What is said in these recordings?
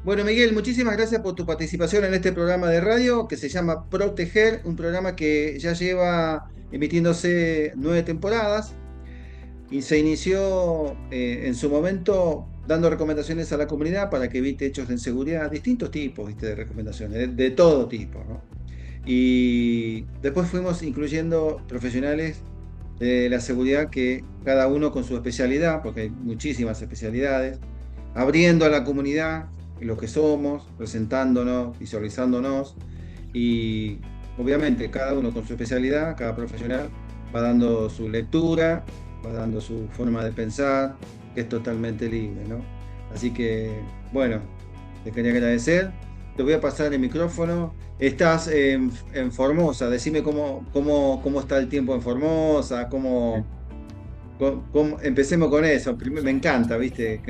Bueno, Miguel, muchísimas gracias por tu participación en este programa de radio que se llama Proteger, un programa que ya lleva emitiéndose 9 temporadas y se inició en su momento dando recomendaciones a la comunidad para que evite hechos de inseguridad, distintos tipos, ¿viste? De recomendaciones, de todo tipo, ¿no? Y después fuimos incluyendo profesionales de la seguridad que cada uno con su especialidad, porque hay muchísimas especialidades, abriendo a la comunidad lo que somos, presentándonos, visualizándonos y obviamente cada uno con su especialidad, cada profesional va dando su lectura, va dando su forma de pensar, que es totalmente libre, ¿no? Así que, bueno, te quería agradecer. Te voy a pasar el micrófono. Estás en Formosa, decime cómo está el tiempo en Formosa, Sí, empecemos con eso. Me encanta, ¿viste?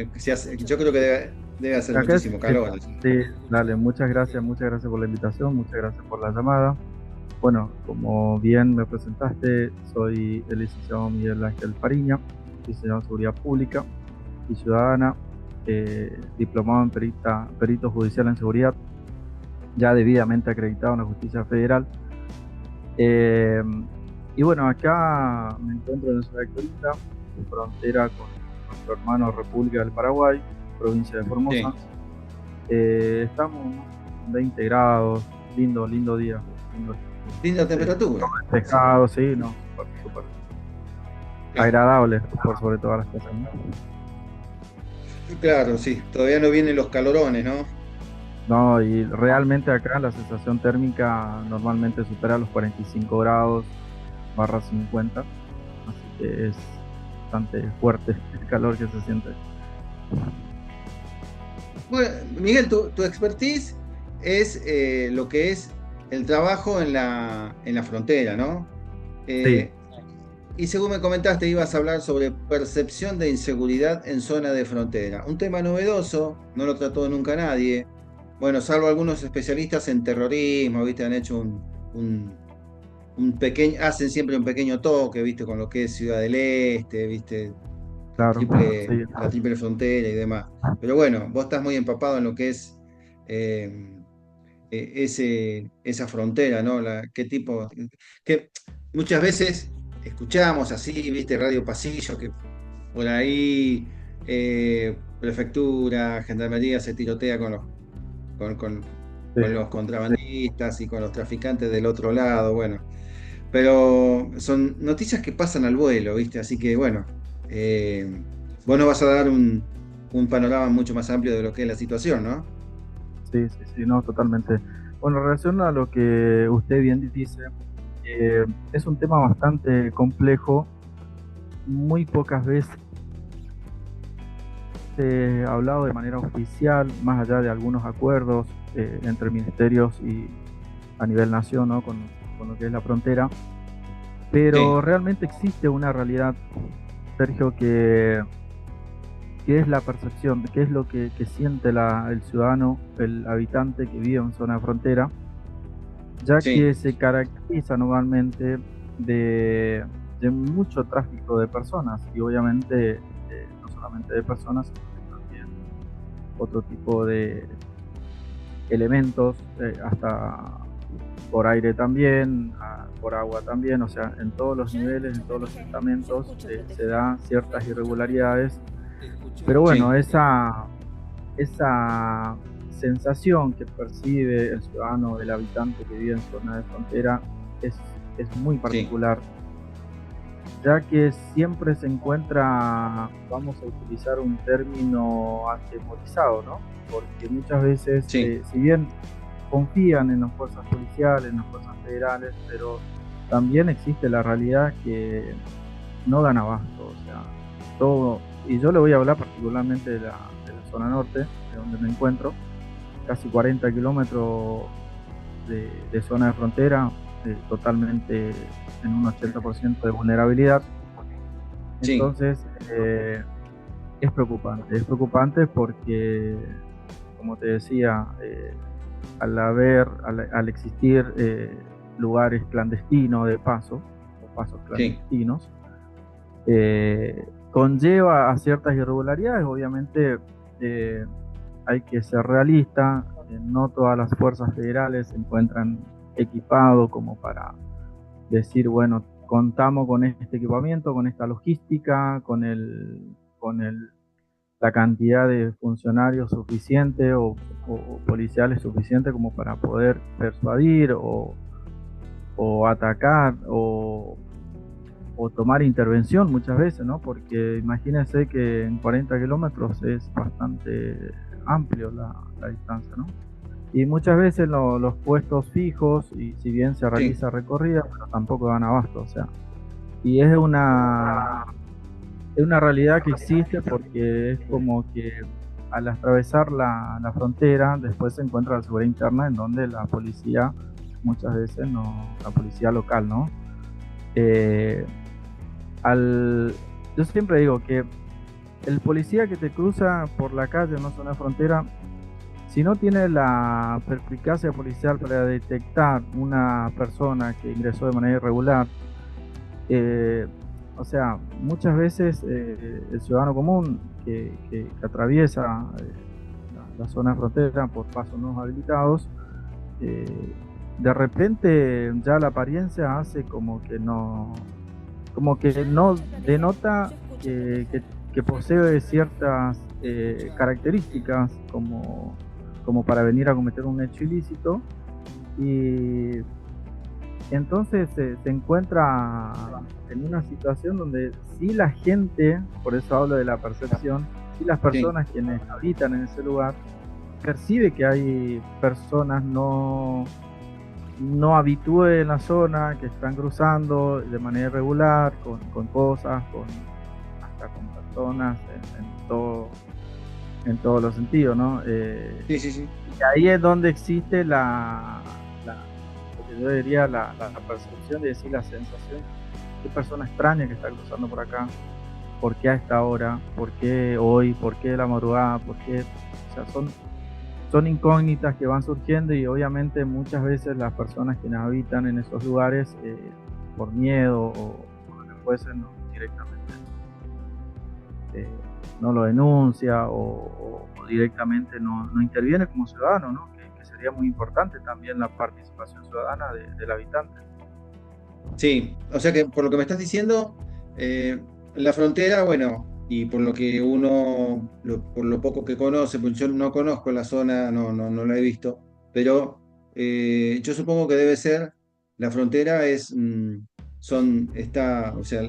Yo creo que debe hacer acá es, muchísimo calor. sí, dale, muchas gracias por la invitación, muchas gracias por la llamada. Bueno, como bien me presentaste, soy el licenciado Miguel Ángel Fariña, licenciado en Seguridad Pública y Ciudadana, diplomado en perito judicial en seguridad, ya debidamente acreditado en la Justicia Federal. Eh, y bueno, acá me encuentro en Ciudad Victorita, en frontera con nuestro hermano República del Paraguay, provincia de Formosa. Sí, Estamos unos 20 grados, lindo día, lindo, linda eh, temperatura. Sí, despejado, sí, no, súper claro. agradable por sobre todas las cosas, ¿no? Claro, sí. Todavía no vienen los calorones, ¿no? No, y realmente acá la sensación térmica normalmente supera los 45 grados barra 50, así que es bastante fuerte el calor que se siente. Bueno, Miguel, tu expertise es lo que es el trabajo en la frontera, ¿no? Sí, Eh, y según me comentaste, ibas a hablar sobre percepción de inseguridad en zona de frontera. Un tema novedoso, no lo trató nunca nadie. Bueno, salvo algunos especialistas en terrorismo, ¿viste? Han hecho un pequeño, hacen siempre un pequeño toque, ¿viste? Con lo que es Ciudad del Este, ¿viste? La claro, triple, sí. la triple frontera y demás. Pero bueno, vos estás muy empapado en lo que es eh, esa frontera, ¿no? Qué tipo, que muchas veces escuchamos así, viste, Radio Pasillo, que por ahí prefectura, gendarmería se tirotea con, con- Sí, con los contrabandistas y con los traficantes del otro lado, bueno. Pero son noticias que pasan al vuelo, ¿viste? Así que bueno, vos nos vas a dar un panorama mucho más amplio de lo que es la situación, ¿no? sí, no, totalmente. Bueno, en relación a lo que usted bien dice, es un tema bastante complejo. Muy pocas veces hablado de manera oficial, más allá de algunos acuerdos entre ministerios y a nivel nación, ¿no? Con lo que es la frontera. Pero Sí, realmente existe una realidad, Sergio, que es la percepción, que es lo que siente el ciudadano, el habitante que vive en zona de frontera, ya sí, que se caracteriza normalmente de, de mucho tráfico de personas y obviamente no solamente de personas, sino que también otro tipo de elementos, hasta por aire también, por agua también, o sea, en todos los niveles, en todos los estamentos se da ciertas irregularidades, pero bueno, sí, esa sensación que percibe el ciudadano, el habitante que vive en zona de frontera, es, es muy sí, particular, ya que siempre se encuentra, vamos a utilizar un término atemorizado, ¿no? Porque muchas veces, sí, si bien confían en las fuerzas policiales, en las fuerzas federales, pero también existe la realidad que no dan abasto, o sea, todo, y yo le voy a hablar particularmente de la zona norte, de donde me encuentro, casi 40 kilómetros de zona de frontera, totalmente en un 80% de vulnerabilidad. sí, Entonces, es preocupante porque, como te decía, al existir lugares clandestinos de paso, o pasos sí, clandestinos, conlleva a ciertas irregularidades, obviamente, eh, hay que ser realista, no todas las fuerzas federales se encuentran equipados como para decir, bueno, contamos con este equipamiento, con esta logística, la cantidad de funcionarios suficiente o policiales suficiente como para poder persuadir o atacar o tomar intervención muchas veces, ¿no? Porque imagínense que en 40 kilómetros es bastante amplio la distancia, ¿no? Y muchas veces los puestos fijos, y si bien se realiza recorrida, pero tampoco dan abasto, o sea. Y es una realidad que existe, porque es como que al atravesar la frontera, después se encuentra la seguridad interna, en donde la policía, muchas veces, la policía local, ¿no? Yo siempre digo que el policía que te cruza por la calle en una zona de frontera, si no tiene la perspicacia policial para detectar una persona que ingresó de manera irregular, o sea, muchas veces el ciudadano común que atraviesa la zona de frontera por pasos no habilitados, de repente ya la apariencia hace como que no denota que posee ciertas características como para venir a cometer un hecho ilícito, y entonces se encuentra en una situación donde si la gente, por eso hablo de la percepción, si las personas quienes habitan en ese lugar percibe que hay personas no habitué en la zona, que están cruzando de manera irregular, con cosas, hasta con personas, en todos los sentidos, ¿no? Sí. Y ahí es donde existe lo que yo diría la percepción, de decir, la sensación, qué persona extraña que está cruzando por acá, por qué a esta hora, por qué hoy, por qué la madrugada, por qué, o sea, son incógnitas que van surgiendo, y obviamente muchas veces las personas que habitan en esos lugares, por miedo o lo que fuese, no, directamente no lo denuncia o directamente no interviene como ciudadano, ¿no? Que sería muy importante también la participación ciudadana del habitante. Sí, o sea que por lo que me estás diciendo, la frontera, bueno, y por lo que por lo poco que conoce, porque yo no conozco la zona, no la he visto, pero yo supongo que debe ser, la frontera o sea,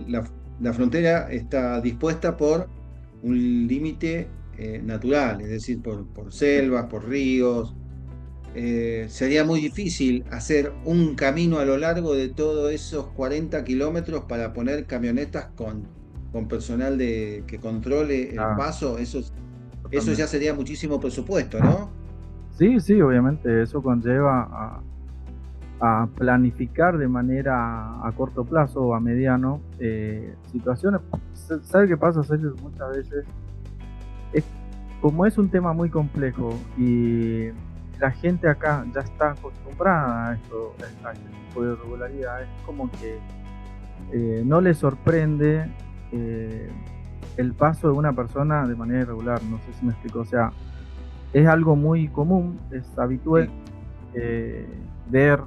la frontera está dispuesta por un límite natural, es decir, por selvas, por ríos. Sería muy difícil hacer un camino a lo largo de todos esos 40 kilómetros para poner camionetas con personal que controle el paso. Eso ya sería muchísimo presupuesto, ¿no? Sí, obviamente eso conlleva a planificar de manera a corto plazo o a mediano situaciones. ¿Sabe qué pasa, Sergio? Muchas veces, como es un tema muy complejo y la gente acá ya está acostumbrada a este tipo de irregularidades, como que no le sorprende el paso de una persona de manera irregular. No sé si me explico. O sea, es algo muy común, es habitual ver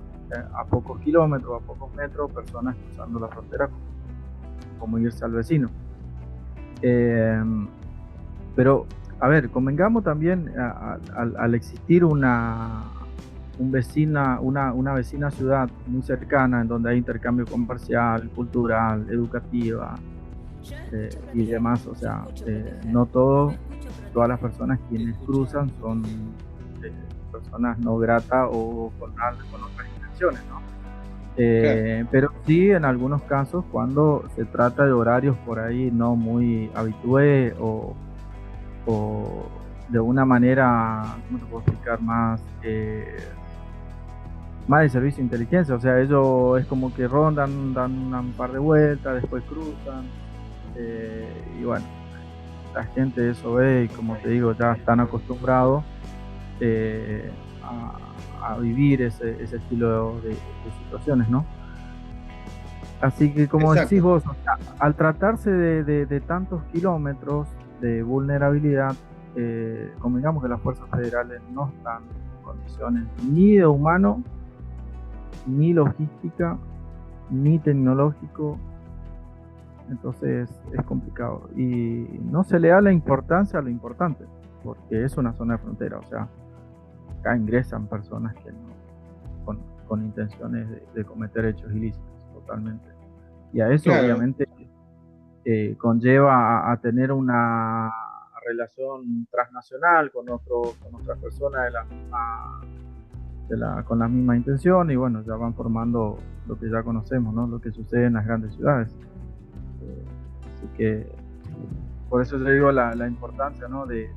a pocos kilómetros, a pocos metros, personas cruzando la frontera como irse al vecino. Pero, a ver, convengamos también al existir una vecina ciudad muy cercana, en donde hay intercambio comercial, cultural, educativa y demás. O sea, no todas las personas quienes cruzan son personas no gratas o con otras intenciones, ¿no? Claro. Pero sí, en algunos casos, cuando se trata de horarios por ahí no muy habitué o de una manera, ¿cómo te puedo explicar? Más de servicio de inteligencia. O sea, ellos es como que rondan, dan un par de vueltas, después cruzan, y bueno, la gente eso ve, y como te digo, ya están acostumbrados a vivir ese estilo de situaciones, ¿no? Así que, como decís vos, o sea, al tratarse de tantos kilómetros de vulnerabilidad, convengamos que las fuerzas federales no están en condiciones ni de humano, ni logística, ni tecnológico. Entonces es complicado y no se le da la importancia a lo importante, porque es una zona de frontera. O sea, acá ingresan personas que con intenciones de cometer hechos ilícitos totalmente, y a eso Claro. obviamente conlleva a tener una relación transnacional con otras personas con la misma intención, y bueno, ya van formando lo que ya conocemos, ¿no? Lo que sucede en las grandes ciudades. Así que por eso yo digo la importancia, ¿no? de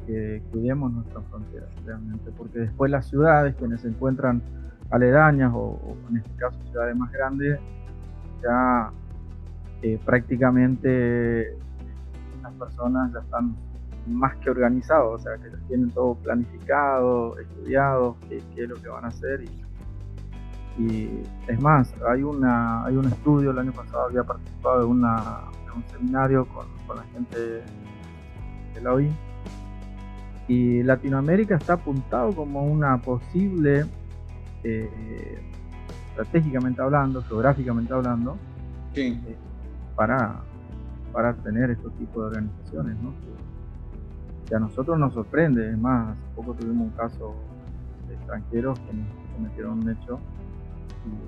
que cuidemos nuestras fronteras realmente, porque después las ciudades, quienes se encuentran aledañas o en este caso ciudades más grandes, ya prácticamente las personas ya están más que organizados, o sea que tienen todo planificado, estudiado, qué es lo que van a hacer, y es más, hay un estudio. El año pasado había participado de un seminario con la gente de la OI, y Latinoamérica está apuntado como una posible, estratégicamente hablando, geográficamente hablando, Sí. para tener estos tipos de organizaciones, ¿no? Que a nosotros nos sorprende. Es más, hace poco tuvimos un caso de extranjeros que nos cometieron un hecho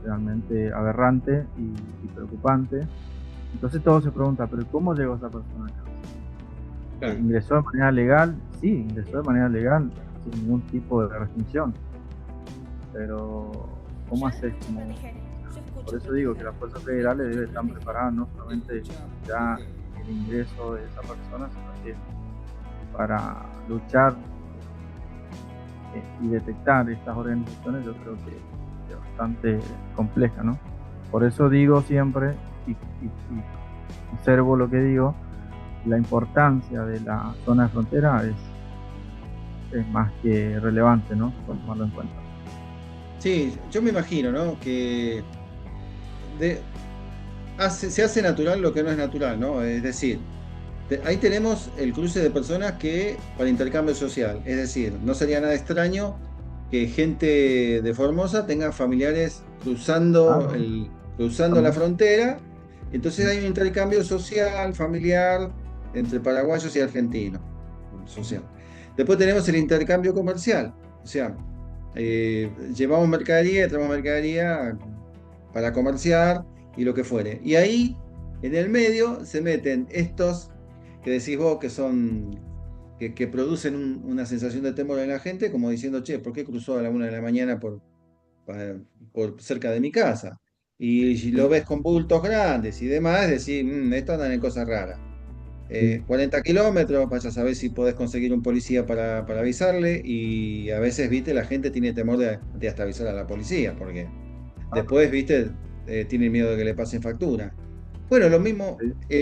realmente aberrante y preocupante. Entonces todo se pregunta, ¿pero cómo llegó esa persona acá? Claro. ¿Ingresó de manera legal? Sí, ingresó de manera legal, sin ningún tipo de restricción. Pero, ¿cómo haces? Por eso digo que las fuerzas federales deben estar preparadas, no solamente ya el ingreso de esa persona, sino que para luchar y detectar estas organizaciones, yo creo que es bastante compleja, ¿no? Por eso digo siempre, y observo lo que digo, la importancia de la zona de frontera es más que relevante, ¿no? Por tomarlo en cuenta. Sí, yo me imagino, ¿no? Que se hace natural lo que no es natural, ¿no? Es decir, ahí tenemos el cruce de personas que para intercambio social. Es decir, no sería nada extraño que gente de Formosa tenga familiares cruzando la frontera. Entonces hay un intercambio social, familiar, entre paraguayos y argentinos. Social. Después tenemos el intercambio comercial. O sea, llevamos mercadería, traemos mercadería para comerciar y lo que fuere. Y ahí, en el medio, se meten estos que decís vos que son que producen una sensación de temor en la gente, como diciendo, che, ¿por qué cruzó a la 1 de la mañana por cerca de mi casa? Y si lo ves con bultos grandes y demás, decís, esto andan en cosas raras. 40 kilómetros, vaya a saber si podés conseguir un policía para avisarle, y a veces, viste, la gente tiene temor de hasta avisar a la policía, porque después, viste, tiene miedo de que le pasen factura. Bueno, lo mismo,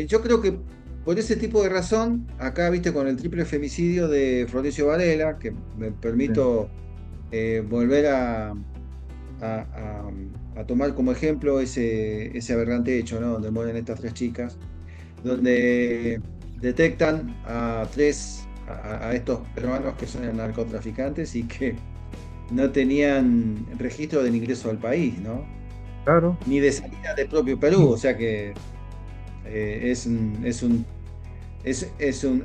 yo creo que por ese tipo de razón, acá, viste, con el triple femicidio de Florencio Varela, que me permito volver a tomar como ejemplo ese aberrante hecho, ¿no? Donde mueren estas 3 chicas, donde detectan a estos peruanos que son narcotraficantes y que no tenían registro del ingreso al país, ¿no? Claro. Ni de salida del propio Perú, o sea que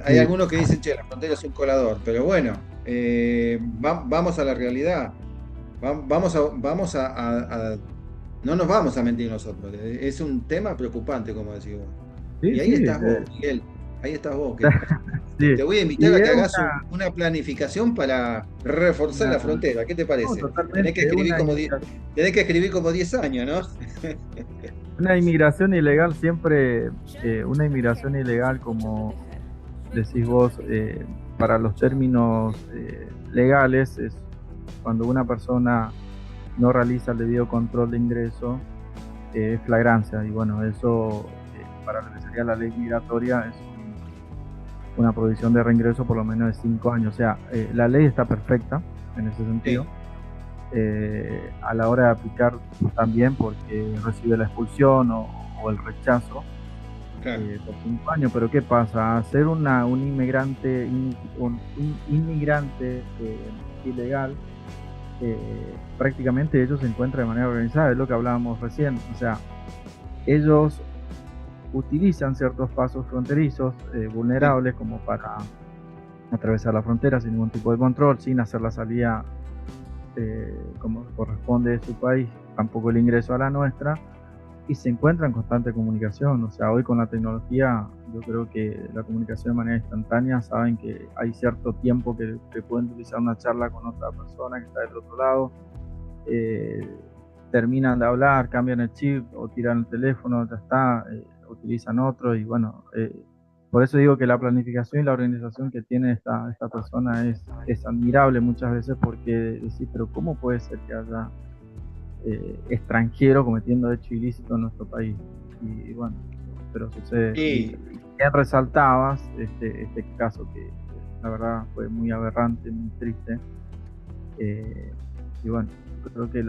hay algunos que dicen, che, la frontera es un colador, pero bueno, vamos a la realidad, vamos a no nos vamos a mentir nosotros, es un tema preocupante, como decís vos. Y ahí estás vos, Miguel, ahí estás vos. Te voy a invitar a que hagas una planificación para reforzar la frontera. ¿Qué te parece? Tenés que escribir como 10 años, ¿no? Una inmigración ilegal siempre, una inmigración ilegal, como decís vos, para los términos legales, es cuando una persona no realiza el debido control de ingreso, es flagrancia. Y bueno, eso para lo que sería la ley migratoria es una prohibición de reingreso por lo menos de 5 años. O sea, la ley está perfecta en ese sentido. A la hora de aplicar también, porque recibe la expulsión o el rechazo, Claro. por 5 años, pero ¿qué pasa? Ser un inmigrante, un inmigrante ilegal, prácticamente ellos se encuentran de manera organizada, es lo que hablábamos recién, o sea, ellos utilizan ciertos pasos fronterizos Sí. vulnerables como para atravesar la frontera sin ningún tipo de control, sin hacer la salida como corresponde de su país, tampoco el ingreso a la nuestra, y se encuentra en constante comunicación. O sea, hoy con la tecnología, yo creo que la comunicación de manera instantánea, saben que hay cierto tiempo que pueden utilizar una charla con otra persona que está del otro lado, terminan de hablar, cambian el chip o tiran el teléfono, ya está, utilizan otro y bueno, por eso digo que la planificación y la organización que tiene esta persona es admirable muchas veces, porque decís, pero ¿cómo puede ser que haya extranjero cometiendo hechos ilícitos en nuestro país? Y bueno, pero sucede. Y ya resaltabas este caso que la verdad fue muy aberrante, muy triste. Y bueno, creo que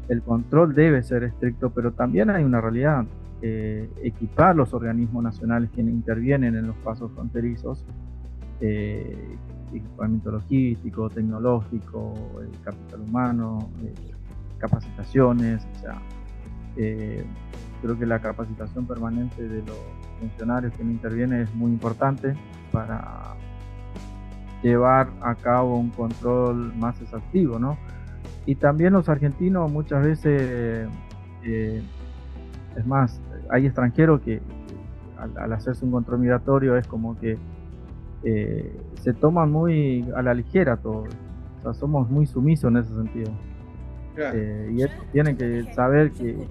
el control debe ser estricto, pero también hay una realidad. Equipar los organismos nacionales que intervienen en los pasos fronterizos, equipamiento logístico, tecnológico, capital humano, capacitaciones, o sea, creo que la capacitación permanente de los funcionarios que intervienen es muy importante para llevar a cabo un control más exhaustivo, ¿no? Y también los argentinos muchas veces, es más, hay extranjeros que al hacerse un control migratorio es como que se toman muy a la ligera todo. O sea, somos muy sumisos en ese sentido. Claro. Y ellos tienen que saber que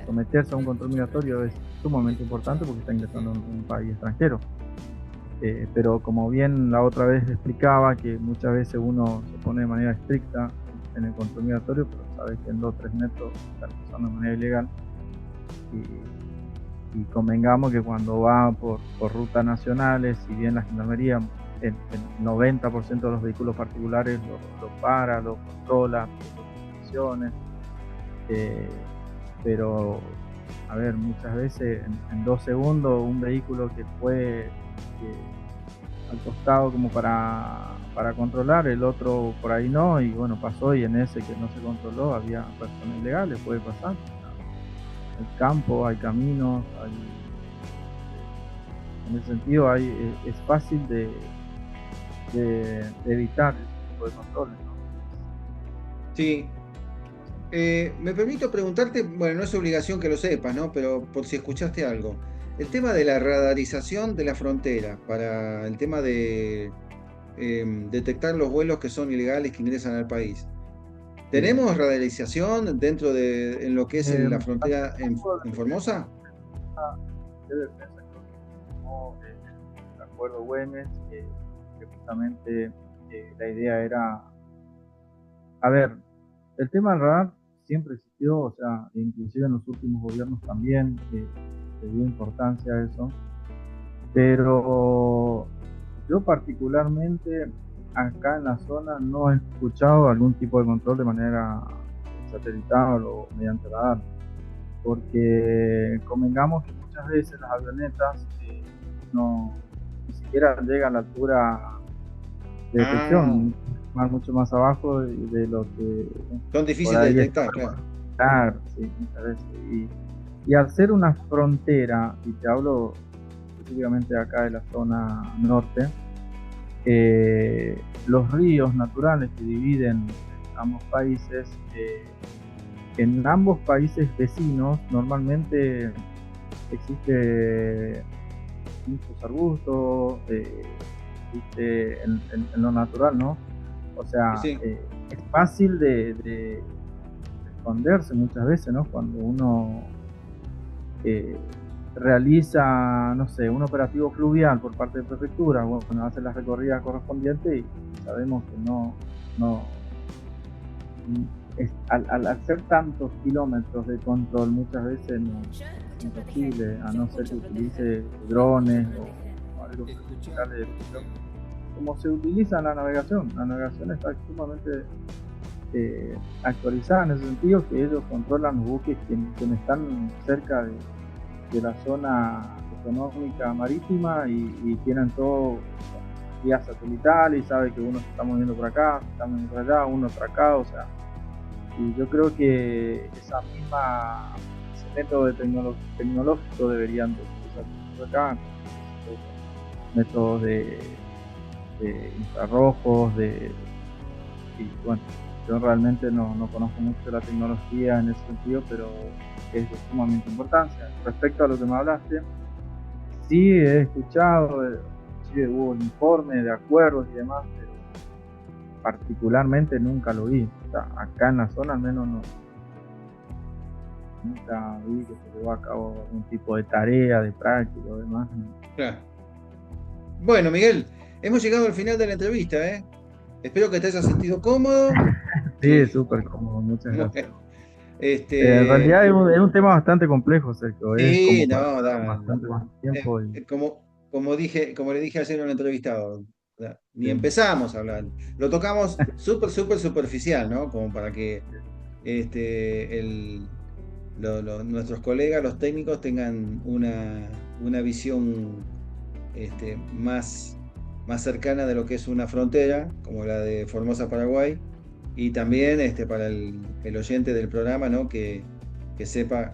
someterse a un control migratorio es sumamente importante porque está ingresando en un país extranjero. Pero como bien la otra vez explicaba, que muchas veces uno se pone de manera estricta en el control migratorio, pero sabes que en 2 o 3 metros están cruzando de manera ilegal. Y convengamos que cuando va por rutas nacionales, si bien la gendarmería, el 90% de los vehículos particulares lo para, lo controla, pero a ver, muchas veces en 2 segundos un vehículo que fue al costado como para controlar, el otro por ahí no, y bueno, pasó, y en ese que no se controló había personas ilegales, puede pasar. Hay campo, hay caminos, en ese sentido es fácil de evitar ese tipo de controles, ¿no? Sí. Me permito preguntarte, bueno, no es obligación que lo sepas, ¿no? Pero por si escuchaste algo. El tema de la radarización de la frontera, para el tema de detectar los vuelos que son ilegales que ingresan al país. ¿Tenemos radarización dentro de en lo que es la frontera en Formosa? De defensa, creo que firmó el acuerdo Güemes, que justamente la idea era, a ver, el tema del radar siempre existió, o sea, inclusive en los últimos gobiernos también se dio importancia a eso, pero yo particularmente acá en la zona no he escuchado algún tipo de control de manera satelital o mediante radar, porque convengamos que muchas veces las avionetas no ni siquiera llegan a la altura de detección, mucho más abajo de lo que son difíciles de detectar, claro. Claro, sí, muchas veces. Y al ser una frontera, y te hablo específicamente acá de la zona norte, los ríos naturales que dividen ambos países, en ambos países vecinos normalmente existe muchos arbustos, existe en lo natural, ¿no? O sea, Sí. es fácil de esconderse muchas veces, ¿no? Cuando uno realiza, no sé, un operativo fluvial por parte de prefectura, bueno, hace las recorridas correspondientes y sabemos que no al ser tantos kilómetros de control, muchas veces no es imposible, a no ser que utilice drones o algo similar, como se utiliza en la navegación. La navegación está sumamente actualizada en ese sentido, que ellos controlan los buques que están cerca de la zona Económica Marítima y tienen todo vía satelital y sabe que uno se está moviendo por acá, se está moviendo por allá, uno por acá, o sea, y yo creo que ese método de tecnológico deberían de utilizarse acá, métodos de infrarrojos, y bueno, yo realmente no conozco mucho la tecnología en ese sentido, pero es de sumamente importancia. Respecto a lo que me hablaste, sí he escuchado, sí hubo informes de acuerdos y demás, pero particularmente nunca lo vi. O sea, acá en la zona al menos nunca vi que se llevó a cabo algún tipo de tarea, de práctica o demás. Claro. Bueno, Miguel, hemos llegado al final de la entrevista, ¿eh? Espero que te hayas sentido cómodo. Sí, súper cómodo, muchas gracias. Bueno, en realidad es un tema bastante complejo, Sergio. Sí, es como no, para bastante más tiempo. Como le dije ayer a un entrevistado, ni Sí. empezamos a hablar. Lo tocamos súper superficial, ¿no? Como para que nuestros colegas, los técnicos, tengan una visión más cercana de lo que es una frontera, como la de Formosa, Paraguay, y también para el oyente del programa, ¿no? Que sepa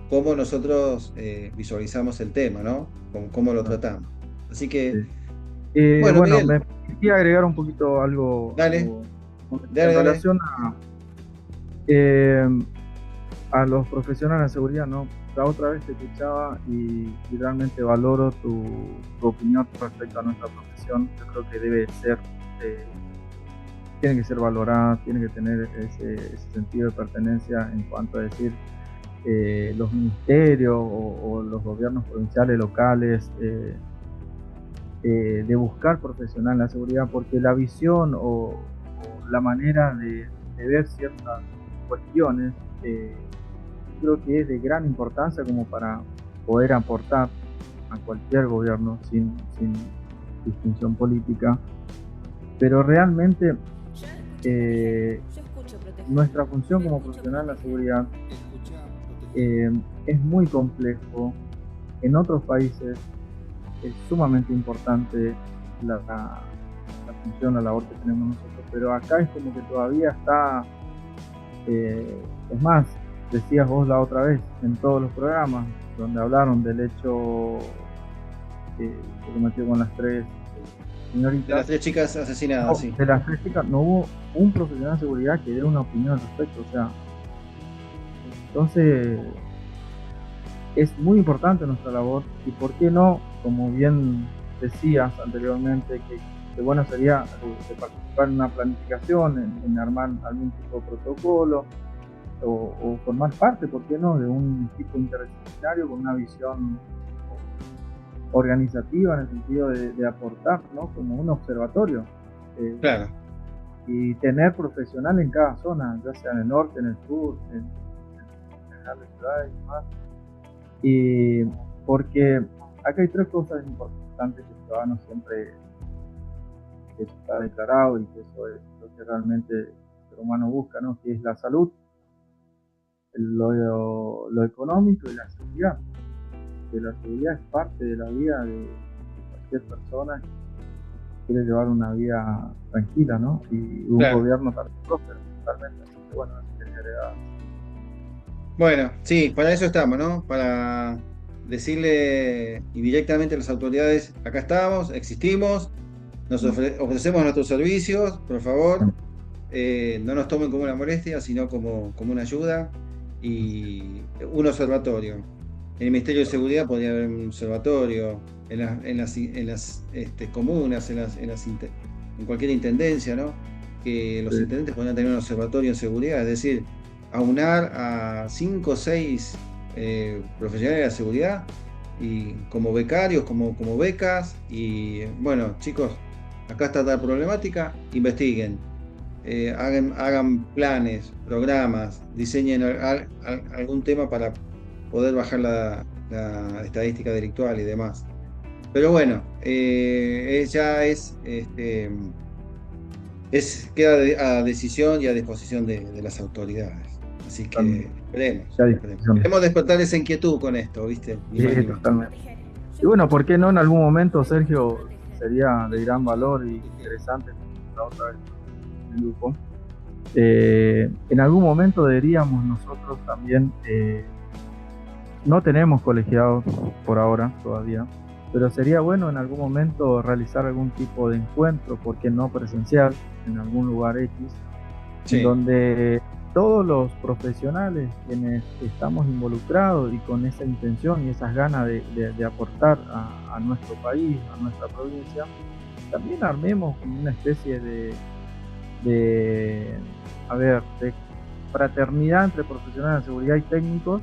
cómo nosotros visualizamos el tema, ¿no? Cómo lo tratamos. Así que, bueno, bueno, Miguel, me quería agregar un poquito algo dale, en relación a los profesionales de seguridad, ¿no? La otra vez te escuchaba y realmente valoro tu opinión respecto a nuestra profesión. Yo creo que debe ser, tiene que ser valorada, tiene que tener ese sentido de pertenencia en cuanto a decir los ministerios o los gobiernos provinciales, locales, de buscar profesional en la seguridad, porque la visión o la manera de ver ciertas cuestiones creo que es de gran importancia como para poder aportar a cualquier gobierno sin distinción política, pero realmente nuestra función como profesional en la seguridad es muy complejo. En otros países es sumamente importante la función, la labor que tenemos nosotros, pero acá es como que todavía está, es más, decías vos la otra vez en todos los programas donde hablaron del hecho que cometió con las tres señoritas. De las tres chicas asesinadas, sí. De las tres chicas no hubo un profesional de seguridad que dé una opinión al respecto, o sea, entonces es muy importante nuestra labor y por qué no, como bien decías anteriormente, que bueno sería de participar en una planificación, en armar algún tipo de protocolo o formar parte, ¿por qué no?, de un equipo interdisciplinario con una visión organizativa en el sentido de aportar, ¿no?, como un observatorio. Claro. Y tener profesional en cada zona, ya sea en el norte, en el sur, en las ciudades y demás. Y porque acá hay tres cosas importantes que el ciudadano siempre, que eso está declarado y que eso es lo que realmente el ser humano busca, ¿no?, que es la salud, lo económico y la seguridad. Que la seguridad es parte de la vida de cualquier persona que quiere llevar una vida tranquila, ¿no? Y un gobierno tan próspero, totalmente. Así que bueno, eso quería agregar. Bueno, sí, para eso estamos, ¿no? Para decirle indirectamente a las autoridades, acá estamos, existimos, nos ofrecemos nuestros servicios, por favor, no nos tomen como una molestia, sino como una ayuda y un observatorio. En el Ministerio de Seguridad podría haber un observatorio, en las comunas, en cualquier intendencia, ¿no? Que los intendentes podrían tener un observatorio en seguridad, es decir, aunar a 5 o 6 profesionales de la seguridad y como becarios, como becas, y bueno, chicos, acá está la problemática, investiguen, hagan planes, programas, diseñen algún tema para poder bajar la estadística delictual y demás. Pero bueno, ya queda a decisión y a disposición de las autoridades. Así que esperemos. Queremos despertar esa inquietud con esto, ¿viste? Sí, totalmente. Y bueno, ¿por qué no en algún momento, Sergio? Sería de gran valor y interesante la otra vez en el grupo. En algún momento deberíamos nosotros también, no tenemos colegiados por ahora todavía, pero sería bueno en algún momento realizar algún tipo de encuentro, ¿por qué no presencial, en algún lugar X, Sí. donde todos los profesionales quienes estamos involucrados y con esa intención y esas ganas de aportar a nuestro país, a nuestra provincia, también armemos como una especie de fraternidad entre profesionales de seguridad y técnicos,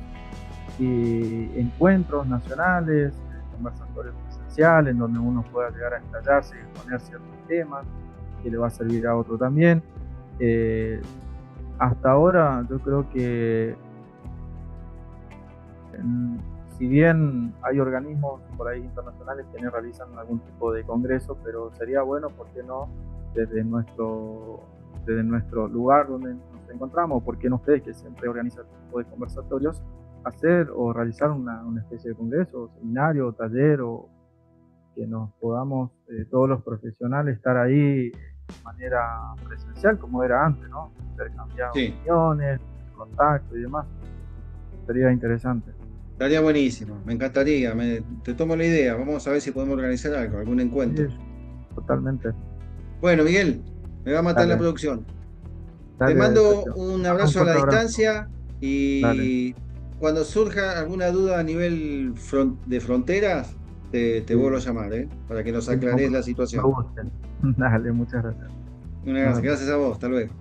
y encuentros nacionales, conversatorios presenciales, en donde uno pueda llegar a estallarse y exponer ciertos temas que le va a servir a otro también. Hasta ahora yo creo que si bien hay organismos por ahí internacionales que no realizan algún tipo de congreso, pero sería bueno, ¿por qué no? Desde nuestro lugar donde nos encontramos, ¿por qué no ustedes que siempre organizan este tipo de conversatorios, hacer o realizar una especie de congreso, seminario, taller, o que nos podamos todos los profesionales estar ahí de manera presencial como era antes, ¿no? Intercambiar opiniones, contacto y demás. Sería interesante. Estaría buenísimo, me encantaría, te tomo la idea, vamos a ver si podemos organizar algo, algún encuentro. Sí, totalmente. Bueno, Miguel, me va a matar la producción. Te mando un abrazo a la distancia y cuando surja alguna duda a nivel de fronteras, te vuelvo a llamar, para que nos aclares la situación. Dale, muchas gracias. Gracias a vos, hasta luego.